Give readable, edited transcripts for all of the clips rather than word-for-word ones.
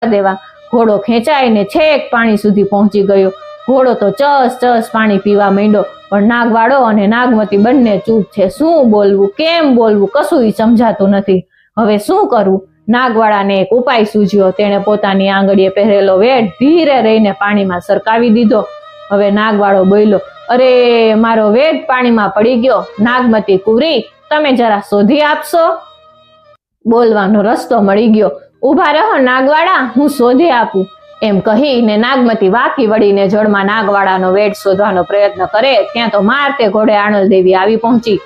દેવા ઘોડો ખેંચાઈને છેક પાણી સુધી પહોંચી ગયો। ઘોડો તો ચસ ચસ પાણી પીવા માંડ્યો, પણ નાગવાળો અને નાગમતી બંને ચૂપ છે। શું બોલવું, કેમ બોલવું, કશું સમજાતું નથી। હવે શું કરવું? નાગવાળાને એક ઉપાય સૂઝ્યો। તેણે પોતાની આંગળીએ પહેરેલો વેઢ ધીરે રહીને પાણીમાં સરકાવી દીધો। હવે નાગવાળો બોલ્યો, અરે મારો વેઢ પાણીમાં પડી ગયો, નાગમતી કુંવરી તમે જરા શોધી આપશો? બોલવાનો રસ્તો મળી ગયો। ઉભા રહો નાગવાળા, હું શોધી આપું, એમ કહીને નાગમતી વાકી વળીને જળમાં નાગવાળાનો વેઢ શોધવાનો પ્રયત્ન કરે ત્યાં તો મારતે ઘોડે આણલદેવી આવી પહોંચી।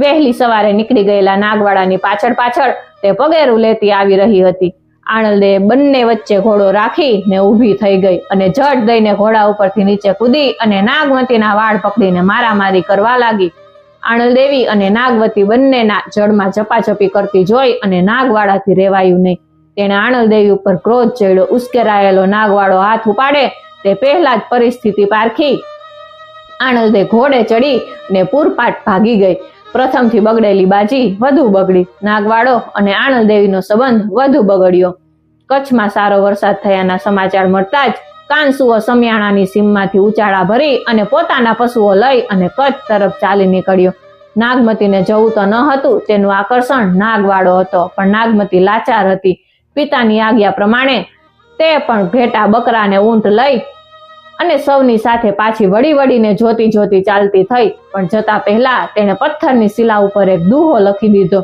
વહેલી સવારે નીકળી ગયેલા નાગવાળાની પાછળ પાછળ તે પગેરું લેતી આવી રહી હતી। આણલદેવી બંને વચ્ચે ઘોડો રાખીને ઊભી થઈ ગઈ અને ઝટ દઈને ઘોડા ઉપરથી નીચે કૂદી અને નાગમતીના વાળ પકડીને મારામારી કરવા લાગી। આણલદેવી અને નાગવતી બંનેના જળમાં ઝપાઝપી કરતી જોઈ અને નાગવાળાથી રેવાયું નહીં। તેણે આણલદેવી ઉપર ક્રોધ ચડ્યો। ઉશ્કેરાયેલો નાગવાળો હાથ ઉપાડે તે પહેલા જ પરિસ્થિતિ પારખી આણલદેવી ઘોડે ચડી ને પૂરપાટ ભાગી ગઈ। પ્રથમથી બગડેલી બાજી વધુ બગડી, નાગવાળો અને આણલદેવીનો સંબંધ વધુ બગડ્યો। કચ્છમાં સારો વરસાદ થયાના સમાચાર મળતા જ કાનસુઓ સમિયાણાની સીમમાંથી ઉચાળા ભરી અને પોતાના પશુઓ લઈ અને કચ્છ તરફ ચાલી નીકળ્યો। નાગમતીને જવું તો ન હતું, તેનું આકર્ષણ નાગવાળો હતો, પણ નાગમતી લાચાર હતી। પિતાની આજ્ઞા પ્રમાણે તે પણ ઘેટા બકરા ને ઊંટ લઈ અને સૌની સાથે પાછી વળી વળીને જોતી જોતી ચાલતી થઈ। પણ જતા પહેલા તેણે પથ્થરની શિલા ઉપર એક દુહો લખી દીધો,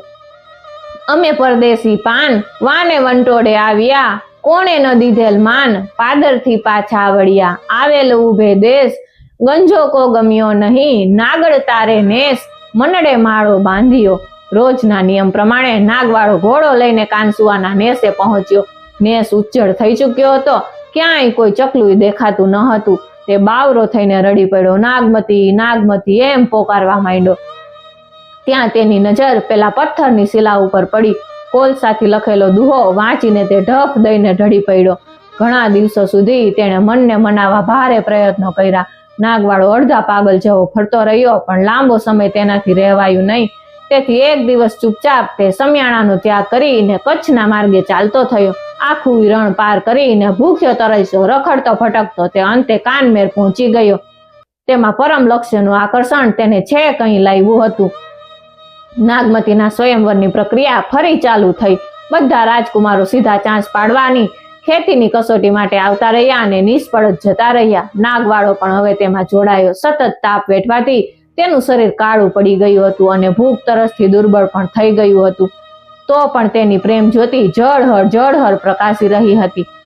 અમે પરદેશી પાન વાને વંટોળે આવ્યા, કોણે ન દીધેલ માન, પાદરથી પાછા વળ્યા, આવેલ ઉભે દેશ, ગંજો કો ગમ્યો નહીં, નાગડ તારે નેસ, મનડે માળો બાંધ્યો। રોજના નિયમ પ્રમાણે નાગવાળો ઘોડો લઈને કાનસુઆના નેસે પહોંચ્યો। નેસ ઉજ્જડ થઈ ચૂક્યો હતો, ક્યાંય કોઈ ચકલું દેખાતું ન હતું। તે બાવરો થઈને રડી પડ્યો, નાગમતી નાગમતી એમ પોકારવા માંડ્યો। ત્યાં તેની નજર પેલા પથ્થરની શિલા ઉપર પડી। કોલસાથી લખેલો દુહો વાંચીને તે ઢફ દઈને ઢળી પડ્યો। ઘણા દિવસો સુધી તેણે મનને મનાવવા ભારે પ્રયત્નો કર્યા। નાગવાળો અડધા પાગલ જેવો ફરતો રહ્યો, પણ લાંબો સમય તેનાથી રહેવાયું નહીં। તેથી એક દિવસ ચૂપચાપ તે સમિયાણાનો ત્યાગ કરીને કચ્છના માર્ગે ચાલતો થયો। આખું રણ પાર કરીને ભૂખ્યો તરસ્યો રખડતો ભટકતો તે અંતે કાનમેર પહોંચી ગયો। તેમાં પરમ લક્ષ્યનું આકર્ષણ તેને છેક અહીં લાવ્યું હતું। નાગમતીના સ્વયંવરની પ્રક્રિયા ફરી ચાલુ થઈ। બધા રાજકુમારો સીધા ચાંચ પાડવાની ખેતીની કસોટી માટે આવતા રહ્યા અને નિષ્ફળ જ જતા રહ્યા। નાગવાળો પણ હવે તેમાં જોડાયો। સતત તાપ વેઠવાથી તેનું શરીર કાળું પડી ગયું હતું અને ભૂખ તરસથી દુર્બળ પણ થઈ ગયું હતું। તો પણ તેની પ્રેમ જ્યોતિ જળહળ પ્રકાશી રહી હતી।